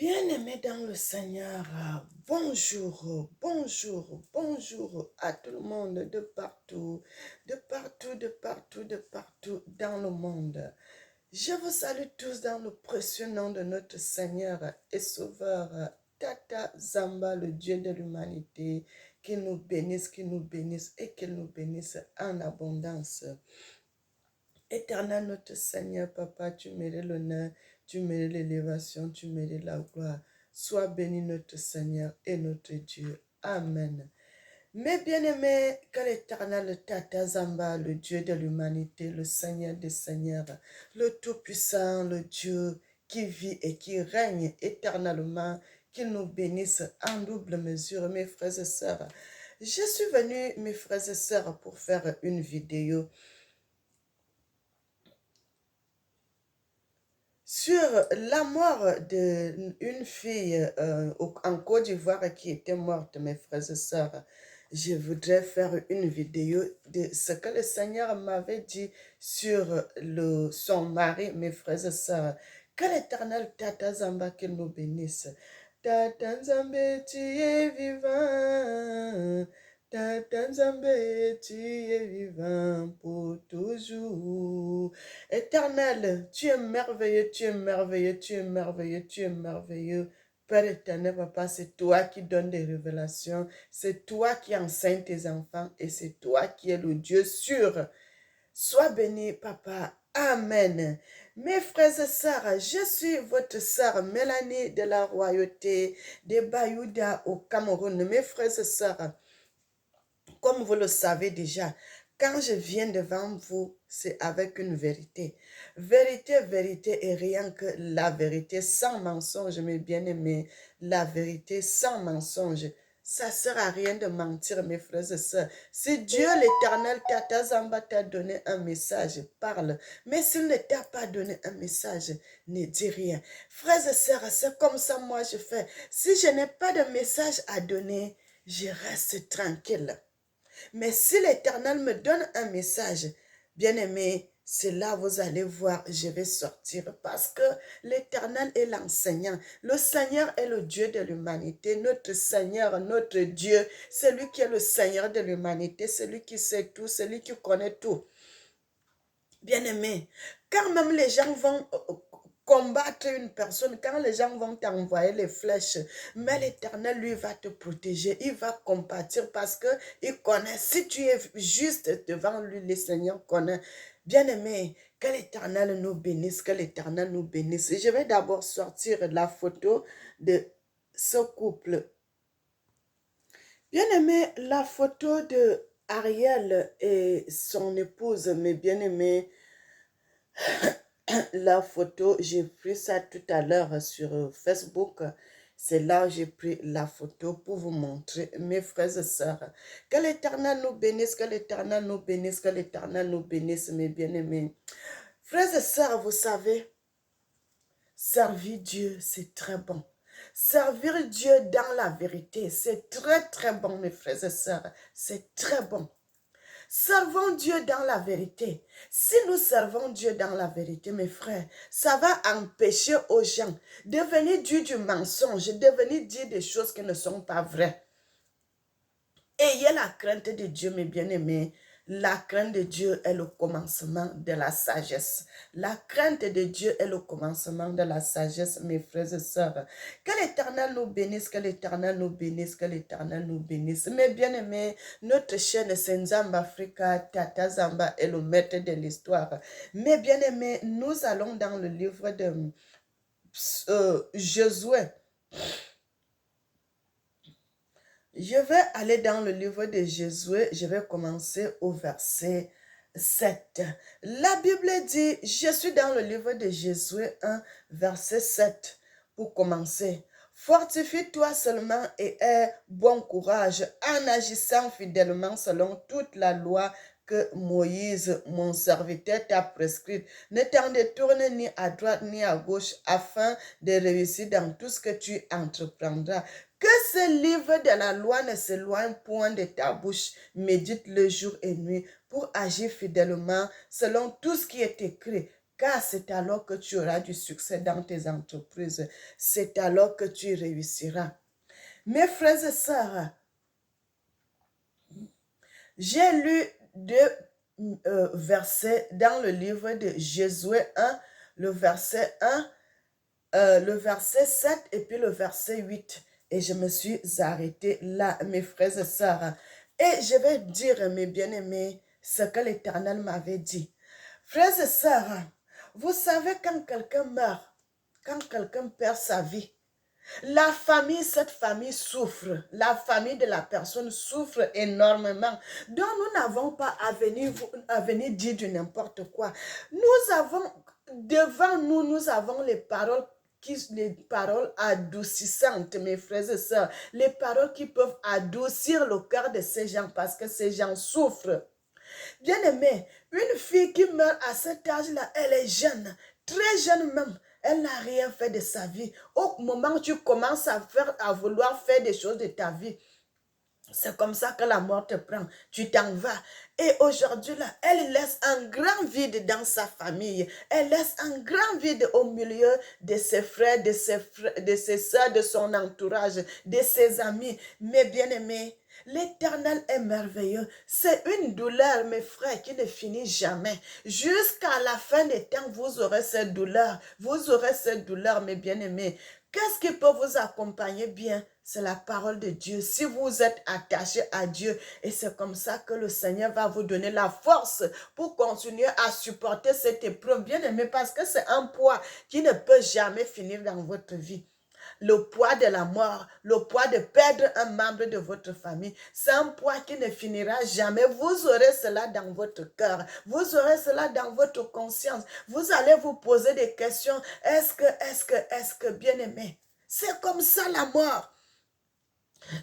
Bien-aimés dans le Seigneur, bonjour, bonjour, bonjour à tout le monde de partout, de partout, de partout, de partout dans le monde. Je vous salue tous dans le précieux nom de notre Seigneur et Sauveur, Tata Zamba, le Dieu de l'humanité, qu'il nous bénisse et qu'il nous bénisse en abondance. Éternel notre Seigneur, Papa, tu mérites l'honneur, tu mérites l'élévation, tu mérites la gloire. Sois béni notre Seigneur et notre Dieu. Amen. Mes bien-aimés, que l'Éternel Tata Zamba, le Dieu de l'humanité, le Seigneur des Seigneurs, le Tout-Puissant, le Dieu qui vit et qui règne éternellement, qu'il nous bénisse en double mesure, mes frères et sœurs. Je suis venue, mes frères et sœurs, pour faire une vidéo sur la mort d'une fille en Côte d'Ivoire qui était morte, mes frères et sœurs. Je voudrais faire une vidéo de ce que le Seigneur m'avait dit sur son mari, mes frères et sœurs. Que l'Éternel Tata Zamba qu'il nous bénisse. Tata Zamba, tu es vivant. Tata Zamba, tu es vivant pour toujours. Éternel, tu es merveilleux, tu es merveilleux, tu es merveilleux, tu es merveilleux. Père éternel, Papa, c'est toi qui donnes des révélations, c'est toi qui enseignes tes enfants et c'est toi qui es le Dieu sûr. Sois béni, Papa. Amen. Mes frères et sœurs, je suis votre sœur Mélanie de la royauté de Bayouda au Cameroun. Mes frères et sœurs, comme vous le savez déjà, quand je viens devant vous, c'est avec une vérité. Vérité, vérité et rien que la vérité sans mensonge, mes bien-aimés. La vérité sans mensonge. Ça ne sert à rien de mentir, mes frères et sœurs. Si Dieu l'Éternel, Tata Zamba, t'a donné un message, parle. Mais s'il ne t'a pas donné un message, ne dis rien. Frères et sœurs, c'est comme ça moi je fais. Si je n'ai pas de message à donner, je reste tranquille. Mais si l'Éternel me donne un message, bien-aimé, c'est là vous allez voir, je vais sortir parce que l'Éternel est l'enseignant. Le Seigneur est le Dieu de l'humanité. Notre Seigneur, notre Dieu, c'est lui qui est le Seigneur de l'humanité, c'est lui qui sait tout, c'est lui qui connaît tout. Bien-aimé, quand même les gens vont combattre une personne, quand les gens vont t'envoyer les flèches, mais l'Éternel, lui, va te protéger, il va compatir parce qu'il connaît. Si tu es juste devant lui, le Seigneur connaît. Bien-aimé, que l'Éternel nous bénisse, que l'Éternel nous bénisse. Je vais d'abord sortir la photo de ce couple. Bien-aimé, la photo de Ariel et son épouse, mes bien-aimés, la photo, j'ai pris ça tout à l'heure sur Facebook. C'est là où j'ai pris la photo pour vous montrer, mes frères et sœurs. Que l'Éternel nous bénisse, que l'Éternel nous bénisse, que l'Éternel nous bénisse, mes bien-aimés. Frères et sœurs, vous savez, servir Dieu, c'est très bon. Servir Dieu dans la vérité, c'est très, très bon, mes frères et sœurs. C'est très bon. Servons Dieu dans la vérité. Si nous servons Dieu dans la vérité, mes frères, ça va empêcher aux gens de venir dire du mensonge, de venir dire des choses qui ne sont pas vraies. Ayez la crainte de Dieu, mes bien-aimés. La crainte de Dieu est le commencement de la sagesse. La crainte de Dieu est le commencement de la sagesse, mes frères et sœurs. Que l'Éternel nous bénisse, que l'Éternel nous bénisse, que l'Éternel nous bénisse. Mes bien-aimés, notre chaîne Senzamba Africa, Tata Zamba est le maître de l'histoire. Mes bien-aimés, nous allons dans le livre de Josué. Je vais aller dans le livre de Josué, je vais commencer au verset 7. La Bible dit, je suis dans le livre de Josué 1, verset 7, pour commencer. Fortifie-toi seulement et aie bon courage en agissant fidèlement selon toute la loi que Moïse, mon serviteur, t'a prescrite. Ne t'en détourne ni à droite ni à gauche afin de réussir dans tout ce que tu entreprendras. Que ce livre de la loi ne s'éloigne point de ta bouche. Médite le jour et nuit pour agir fidèlement selon tout ce qui est écrit. car c'est alors que tu auras du succès dans tes entreprises. C'est alors que tu réussiras. Mes frères et sœurs, j'ai lu deux versets dans le livre de Josué 1, le verset 1, le verset 7 et puis le verset 8. Et je me suis arrêtée là, mes frères et sœurs. Et je vais dire, mes bien-aimés, ce que l'Éternel m'avait dit. Frères et sœurs, vous savez quand quelqu'un meurt, quand quelqu'un perd sa vie, la famille, cette famille souffre. La famille de la personne souffre énormément. Donc, nous n'avons pas à venir dire du n'importe quoi. Nous avons, devant nous, nous avons les paroles adoucissantes, mes frères et sœurs. Les paroles qui peuvent adoucir le cœur de ces gens parce que ces gens souffrent. Bien-aimé, une fille qui meurt à cet âge-là, elle est jeune, très jeune même. Elle n'a rien fait de sa vie. Au moment où tu commences à vouloir faire des choses de ta vie, c'est comme ça que la mort te prend. Tu t'en vas. Et aujourd'hui, là, elle laisse un grand vide dans sa famille. Elle laisse un grand vide au milieu de ses frères, de ses soeurs, de son entourage, de ses amis. Mais bien-aimés, l'Éternel est merveilleux. C'est une douleur, mes frères, qui ne finit jamais. Jusqu'à la fin des temps, vous aurez cette douleur. Vous aurez cette douleur, mes bien-aimés. Qu'est-ce qui peut vous accompagner bien? C'est la parole de Dieu. Si vous êtes attaché à Dieu, et c'est comme ça que le Seigneur va vous donner la force pour continuer à supporter cette épreuve, bien aimé, parce que c'est un poids qui ne peut jamais finir dans votre vie. Le poids de la mort, le poids de perdre un membre de votre famille, c'est un poids qui ne finira jamais. Vous aurez cela dans votre cœur, vous aurez cela dans votre conscience. Vous allez vous poser des questions. Est-ce que, bien aimé, c'est comme ça la mort.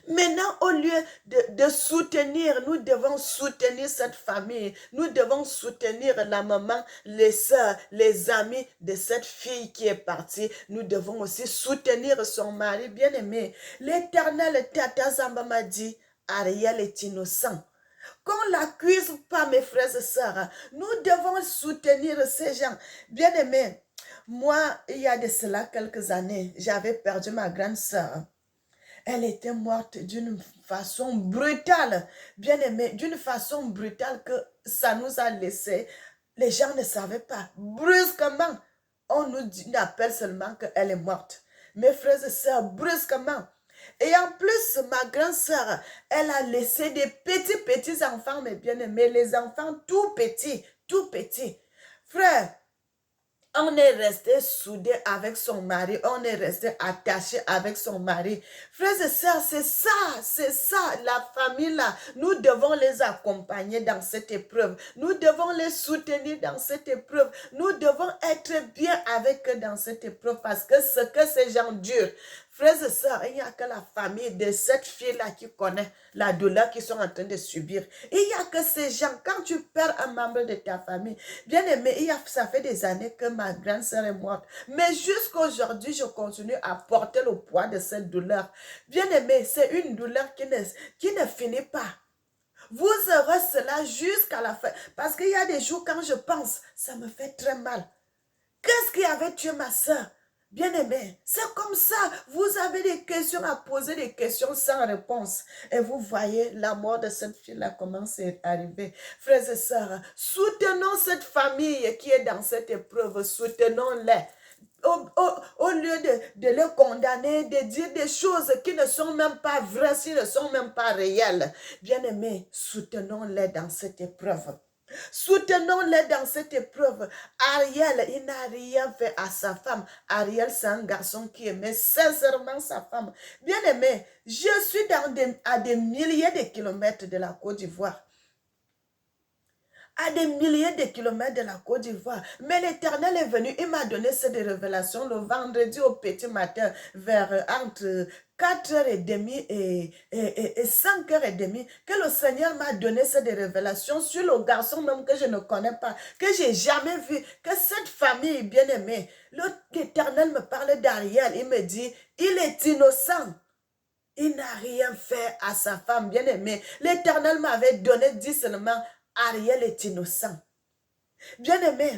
Maintenant, au lieu de soutenir, nous devons soutenir cette famille. Nous devons soutenir la maman, les soeurs, les amis de cette fille qui est partie. Nous devons aussi soutenir son mari bien-aimé. L'Éternel Tata Zamba m'a dit, Ariel est innocent. Qu'on l'accuse pas, mes frères et sœurs. Nous devons soutenir ces gens. Bien-aimés, moi, il y a de cela quelques années, j'avais perdu ma grande sœur. Elle était morte d'une façon brutale, bien aimée, d'une façon brutale que ça nous a laissé. Les gens ne savaient pas. Brusquement, on nous appelle seulement qu'elle est morte. Mes frères et sœurs, brusquement. Et en plus, ma grande sœur, elle a laissé des petits enfants, mes bien-aimés, les enfants tout petits, tout petits. Frère, on est resté soudés avec son mari. On est resté attaché avec son mari. Frères et sœurs, c'est ça, la famille là. Nous devons les accompagner dans cette épreuve. Nous devons les soutenir dans cette épreuve. Nous devons être bien avec eux dans cette épreuve parce que ce que ces gens durent. Frères et sœurs, il n'y a que la famille de cette fille-là qui connaît la douleur qu'ils sont en train de subir. Il n'y a que ces gens, quand tu perds un membre de ta famille, bien aimé, ça fait des années que ma grande sœur est morte. Mais jusqu'à aujourd'hui, je continue à porter le poids de cette douleur. Bien aimé, c'est une douleur qui ne finit pas. Vous aurez cela jusqu'à la fin. Parce qu'il y a des jours, quand je pense, ça me fait très mal. Qu'est-ce qui avait tué ma sœur? Bien-aimé, c'est comme ça. Vous avez des questions à poser, des questions sans réponse. Et vous voyez la mort de cette fille-là, comment c'est arrivé. Frères et sœurs, soutenons cette famille qui est dans cette épreuve. Soutenons-les. Au lieu de les condamner, de dire des choses qui ne sont même pas vraies, qui ne sont même pas réelles. Bien-aimés, soutenons-les dans cette épreuve. Soutenons-les dans cette épreuve. Ariel, il n'a rien fait à sa femme. Ariel, c'est un garçon qui aimait sincèrement sa femme. Bien aimé, je suis à des milliers de kilomètres de la Côte d'Ivoire. À des milliers de kilomètres de la Côte d'Ivoire. Mais l'Éternel est venu, il m'a donné cette révélation le vendredi au petit matin, vers entre 4h30 et 5h30, que le Seigneur m'a donné cette révélation sur le garçon même que je ne connais pas, que je n'ai jamais vu, que cette famille bien-aimée. L'Éternel me parle d'Ariel, il me dit, il est innocent. Il n'a rien fait à sa femme bien-aimée. L'Éternel m'avait donné, dit seulement, Ariel est innocent. Bien-aimé,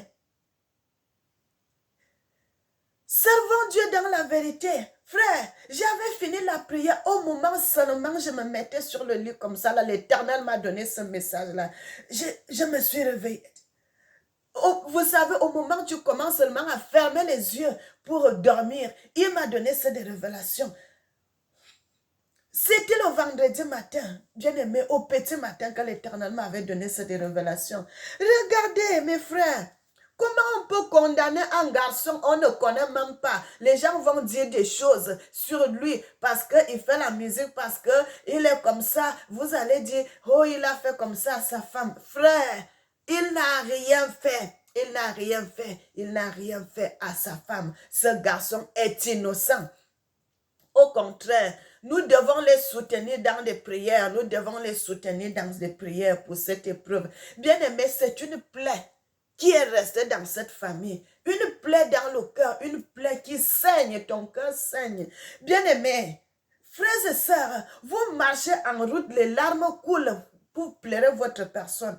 Servons Dieu dans la vérité. Frère, j'avais fini la prière. Au moment seulement, je me mettais sur le lit comme ça. L'Éternel m'a donné ce message-là. Je me suis réveillée. Vous savez, au moment où tu commences seulement à fermer les yeux pour dormir, il m'a donné cette révélation. C'était le vendredi matin, bien aimé, au petit matin que l'Éternel m'avait donné cette révélation. Regardez, mes frères, comment on peut condamner un garçon, on ne connaît même pas. Les gens vont dire des choses sur lui parce qu'il fait la musique, parce qu'il est comme ça. Vous allez dire, oh, il a fait comme ça à sa femme. Frère, il n'a rien fait. Il n'a rien fait. Il n'a rien fait à sa femme. Ce garçon est innocent. Au contraire, nous devons les soutenir dans des prières. Nous devons les soutenir dans des prières pour cette épreuve. Bien aimé, c'est une plaie qui est restée dans cette famille. Une plaie dans le cœur, une plaie qui saigne, ton cœur saigne. Bien aimé, frères et sœurs, vous marchez en route, les larmes coulent pour plaire votre personne.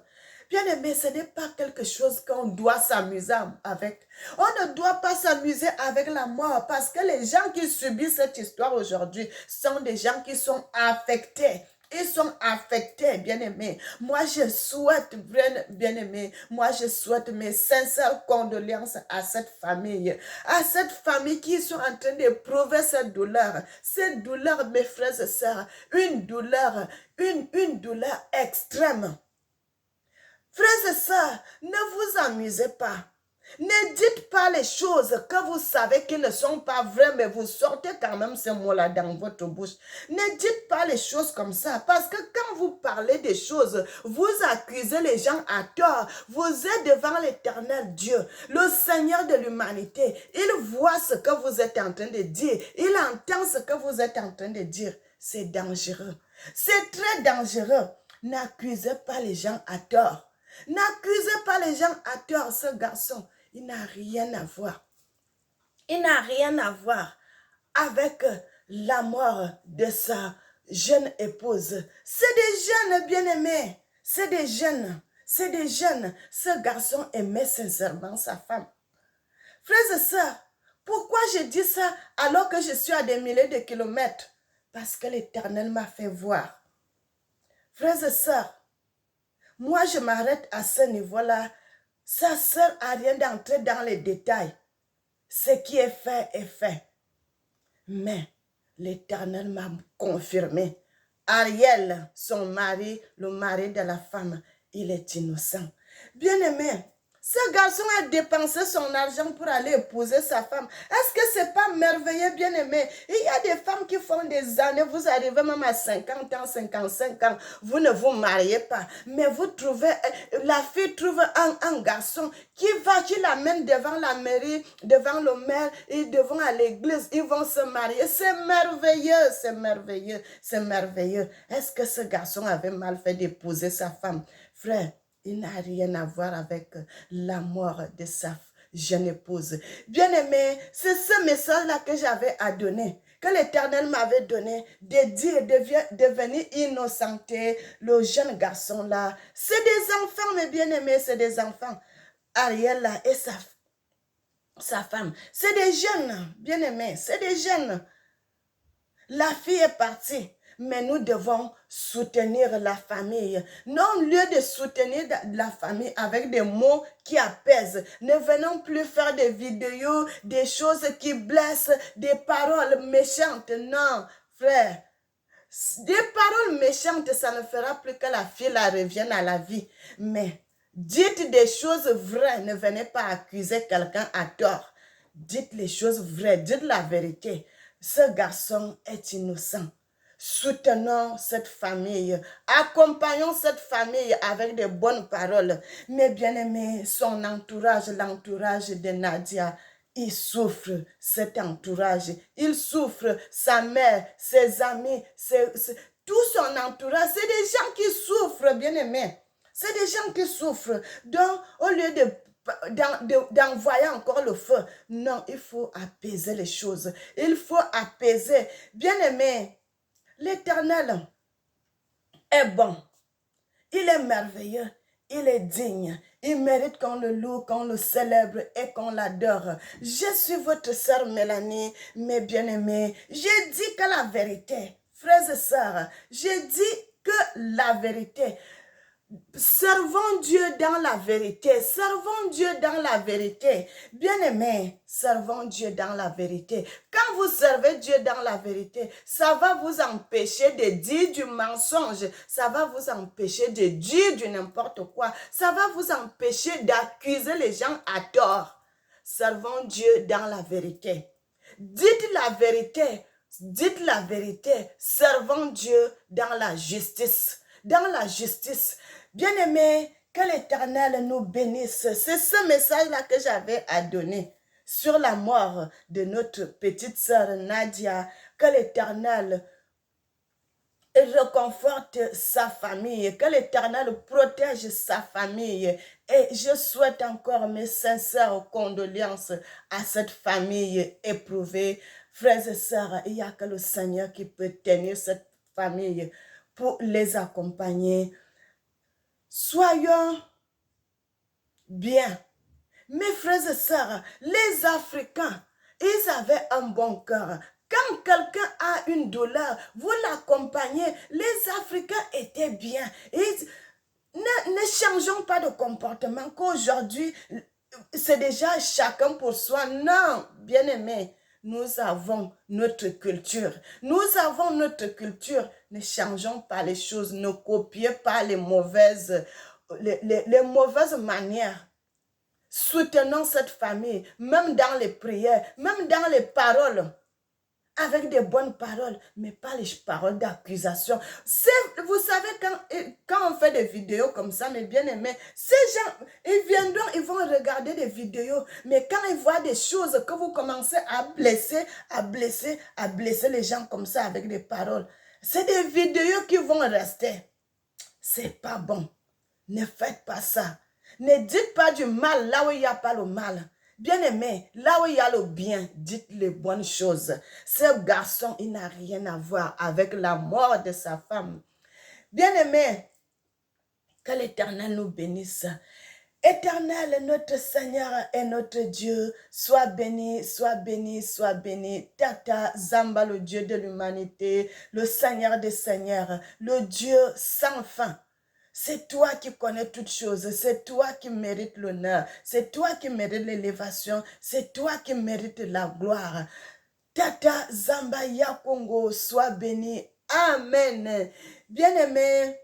Bien aimé, ce n'est pas quelque chose qu'on doit s'amuser avec. On ne doit pas s'amuser avec la mort parce que les gens qui subissent cette histoire aujourd'hui sont des gens qui sont affectés. Ils sont affectés, bien-aimés. Moi, je souhaite, bien-aimés, moi, je souhaite mes sincères condoléances à cette famille qui sont en train d'éprouver cette douleur. Cette douleur, mes frères et sœurs, une douleur extrême. Frères et sœurs, ne vous amusez pas. Ne dites pas les choses que vous savez qui ne sont pas vraies, mais vous sortez quand même ces mots-là dans votre bouche. Ne dites pas les choses comme ça, parce que quand vous parlez des choses, vous accusez les gens à tort. Vous êtes devant l'Éternel Dieu, le Seigneur de l'humanité. Il voit ce que vous êtes en train de dire. Il entend ce que vous êtes en train de dire. C'est dangereux. C'est très dangereux. N'accusez pas les gens à tort. N'accusez pas les gens à tort. Ce garçon, il n'a rien à voir. Il n'a rien à voir avec la mort de sa jeune épouse. C'est des jeunes bien-aimés. C'est des jeunes. C'est des jeunes. Ce garçon aimait sincèrement sa femme. Frères et sœurs, pourquoi je dis ça alors que je suis à des milliers de kilomètres? Parce que l'Éternel m'a fait voir. Frères et sœurs, moi, je m'arrête à ce niveau-là. Ça ne sert à rien d'entrer dans les détails. Ce qui est fait est fait. Mais l'Éternel m'a confirmé. Ariel, son mari, le mari de la femme, il est innocent. Bien-aimé, ce garçon a dépensé son argent pour aller épouser sa femme. Est-ce que ce n'est pas merveilleux, bien-aimé? Il y a des femmes qui font des années, vous arrivez même à 50 ans, 55 ans, vous ne vous mariez pas. Mais vous trouvez, la fille trouve un garçon qui l'amène devant la mairie, devant le maire, ils devant à l'église, ils vont se marier. C'est merveilleux, c'est merveilleux, c'est merveilleux. Est-ce que ce garçon avait mal fait d'épouser sa femme? Frère, il n'a rien à voir avec la mort de sa jeune épouse. Bien-aimé, c'est ce message-là que j'avais à donner, que l'Éternel m'avait donné, de dire, de venir innocenter le jeune garçon-là. C'est des enfants, mes bien-aimés, c'est des enfants. Ariel là et sa femme, c'est des jeunes, bien-aimés, c'est des jeunes. La fille est partie. Mais nous devons soutenir la famille. Non, au lieu de soutenir la famille avec des mots qui apaisent, ne venons plus faire des vidéos, des choses qui blessent, des paroles méchantes. Non, frère. Des paroles méchantes, ça ne fera plus que la fille la revienne à la vie. Mais dites des choses vraies. Ne venez pas accuser quelqu'un à tort. Dites les choses vraies. Dites la vérité. Ce garçon est innocent. Soutenons cette famille, accompagnons cette famille avec de bonnes paroles. Mais bien aimé, son entourage, l'entourage de Nadia, il souffre, cet entourage. Il souffre, sa mère, ses amis, tout son entourage. C'est des gens qui souffrent, bien aimé. C'est des gens qui souffrent. Donc, au lieu d'envoyer encore le feu, non, il faut apaiser les choses. Il faut apaiser. Bien aimé, l'Éternel est bon, il est merveilleux, il est digne. Il mérite qu'on le loue, qu'on le célèbre et qu'on l'adore. Je suis votre sœur Mélanie, mes bien-aimés. J'ai dit que la vérité, frères et sœurs, j'ai dit que la vérité. Servons Dieu dans la vérité. Servons Dieu dans la vérité. Bien-aimés, servons Dieu dans la vérité. Quand vous servez Dieu dans la vérité, ça va vous empêcher de dire du mensonge. Ça va vous empêcher de dire du n'importe quoi. Ça va vous empêcher d'accuser les gens à tort. Servons Dieu dans la vérité. Dites la vérité. Dites la vérité. Servons Dieu dans la justice. Dans la justice. Bien-aimés, que l'Éternel nous bénisse. C'est ce message-là que j'avais à donner sur la mort de notre petite sœur Nadia. Que l'Éternel réconforte sa famille, que l'Éternel protège sa famille. Et je souhaite encore mes sincères condoléances à cette famille éprouvée. Frères et sœurs, il n'y a que le Seigneur qui peut tenir cette famille pour les accompagner. Soyons bien. Mes frères et sœurs, les Africains, ils avaient un bon cœur. Quand quelqu'un a une douleur, vous l'accompagnez. Les Africains étaient bien. Ne changeons pas de comportement qu'aujourd'hui, c'est déjà chacun pour soi. Non, bien-aimés, nous avons notre culture. Nous avons notre culture. Ne changeons pas les choses. Ne copiez pas les mauvaises manières. Soutenons cette famille, même dans les prières, même dans les paroles, avec des bonnes paroles, mais pas les paroles d'accusation. Vous savez, quand on fait des vidéos comme ça, mes bien-aimés, ces gens, ils viendront, ils vont regarder des vidéos, mais quand ils voient des choses que vous commencez à blesser les gens comme ça avec des paroles, c'est des vidéos qui vont rester. C'est pas bon. Ne faites pas ça. Ne dites pas du mal là où il n'y a pas le mal. Bien-aimé, là où il y a le bien, dites les bonnes choses. Ce garçon, il n'a rien à voir avec la mort de sa femme. Bien-aimé, que l'Éternel nous bénisse. Éternel, notre Seigneur et notre Dieu, sois béni, sois béni, sois béni. Tata Zamba, le Dieu de l'humanité, le Seigneur des Seigneurs, le Dieu sans fin. C'est toi qui connais toutes choses, c'est toi qui mérites l'honneur, c'est toi qui mérites l'élévation, c'est toi qui mérites la gloire. Tata Zamba Yakongo, sois béni. Amen. Bien-aimé,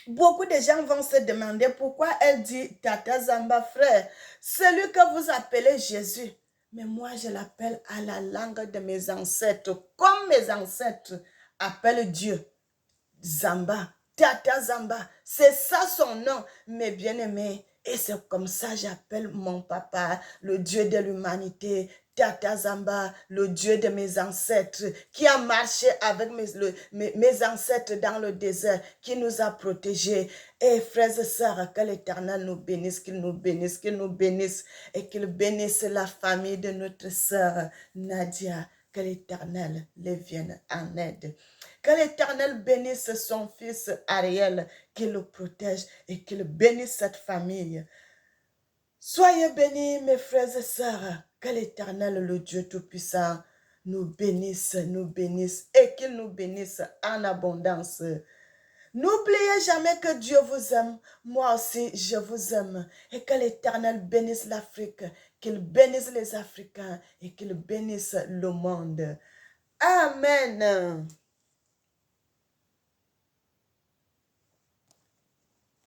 beaucoup de gens vont se demander pourquoi elle dit Tata Zamba, frère, celui que vous appelez Jésus. Mais moi, je l'appelle à la langue de mes ancêtres, comme mes ancêtres appellent Dieu. Zamba, Tata Zamba, c'est ça son nom, mes bien-aimés. Et c'est comme ça j'appelle mon papa, le Dieu de l'humanité, Tata Zamba, le Dieu de mes ancêtres, qui a marché avec mes ancêtres dans le désert, qui nous a protégés. Et frères et sœurs, que l'Éternel nous bénisse, qu'il nous bénisse, qu'il nous bénisse, et qu'il bénisse la famille de notre sœur Nadia. Que l'Éternel les vienne en aide. Que l'Éternel bénisse son fils Ariel, qu'il le protège et qu'il bénisse cette famille. Soyez bénis, mes frères et sœurs. Que l'Éternel, le Dieu Tout-Puissant, nous bénisse et qu'il nous bénisse en abondance. N'oubliez jamais que Dieu vous aime. Moi aussi, je vous aime. Et que l'Éternel bénisse l'Afrique, qu'il bénisse les Africains et qu'il bénisse le monde. Amen.